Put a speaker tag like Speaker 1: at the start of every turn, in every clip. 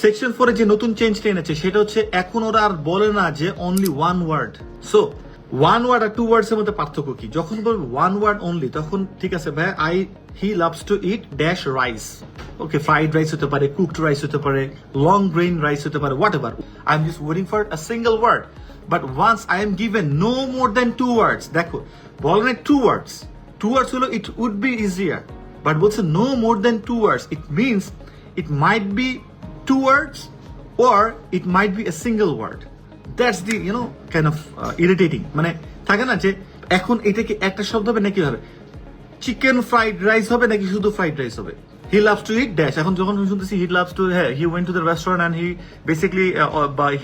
Speaker 1: Section 4 যে নতুন চেঞ্জটা এনেছে সেটা হচ্ছে এখন ওরা আর বলে না যে only one word. So one word আর টু ওয়ার্ডস এর মধ্যে পার্থক্য কি? যখন বলবে ওয়ান ওয়ার্ড অনলি তখন ঠিক আছে ভাই, হি loves to eat dash rice. Okay, fried rice হতে পারে, কুকড রাইস হতে পারে, লং গ্রেইন রাইস হতে পারে, whatever. I am just waiting for a single word. But once I am given no more than two words, দেখো বলে না two words, two words হলো it would be easier, but বলছে no more than two words, it means it might be two words or it might be a single word. That's the kind of irritating. মানে থাকে না যে এখন এটা কি একটা শব্দ হবে নাকি হবে চিকেন ফ্রাইড রাইস হবে নাকি শুধু ফ্রাইড রাইস হবে। He loves to eat dash, এখন যখন আমি শুনতেছি হি লাভস টু, হ্যাঁ he went to the restaurant and he basically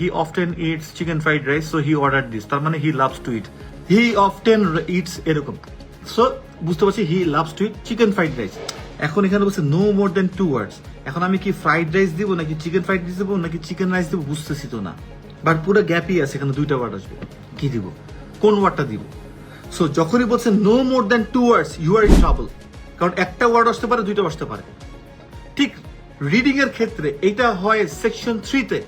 Speaker 1: he often eats chicken fried rice, so he order this, তার মানে he loves to eat, he often eats এরকম। সো বুঝতে পারছি he loves to eat chicken fried rice. এখন এখানে বলছে no more than two ওয়ার্ডস। এখন আমি কি ফ্রাইড রাইস দিব নাকি চিকেন ফ্রাইড রাইস দিব নাকি চিকেন রাইস দিব বুঝতেছি তো না, বাট পুরো গ্যাপই আছে, এখানে দুইটা ওয়ার্ড আসবে, কি দিব, কোন ওয়ার্ডটা দিব? সো যখনই বলছে no more than two words you are in trouble, কারণ একটা ওয়ার্ড আসতে পারে, দুইটা আসতে পারে। ঠিক রিডিং এর ক্ষেত্রে এটা হয় সেকশন 3-তে।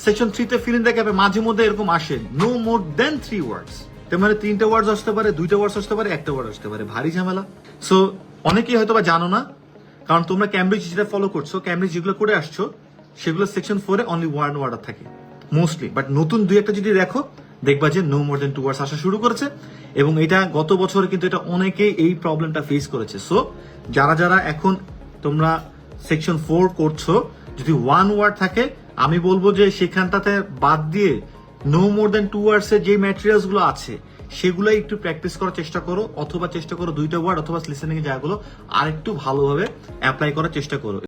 Speaker 1: সেকশন 3-তে ফিল ইন দ্য গ্যাপে মাঝে মধ্যে এরকম আসে নো মোর দেন 3 ওয়ার্ডস, তার মানে 3টা ওয়ার্ডস আসতে পারে, 2টা ওয়ার্ডস আসতে পারে, একটা ওয়ার্ড আসতে পারে, ভারী ঝামেলা। সো অনেকেই হয়তো বা জানো না, কারণ তোমরা ক্যামব্রিজ যেটা ফলো করছো, ক্যামব্রিজ যেগুলো করে আসছো সেগুলো সেকশন 4-এ অনলি ওয়ান ওয়ার্ড থাকে মোস্টলি, বাট নতুন দুই একটা যদি দেখো দেখবা যে নো মোর দেন টু ওয়ার্ডস আসা শুরু করেছে, এবং এটা গত বছর কিন্তু এটা অনেকেই এই প্রবলেমটা ফেস করেছে। সো যারা যারা এখন তোমরা সেকশন 4 করছো, যদি ওয়ান ওয়ার্ড থাকে আমি বলবো যে সেখানটাতে বাদ দিয়ে no more than two words এর যে ম্যাটেরিয়ালস গুলো আছে সেগুলাই একটু প্র্যাকটিস করার চেষ্টা করো, অথবা চেষ্টা করো দুইটা ওয়ার্ড অথবা লিসেনিং এর জায়গাগুলো আরেকটু ভালোভাবে অ্যাপ্লাই করার চেষ্টা করো।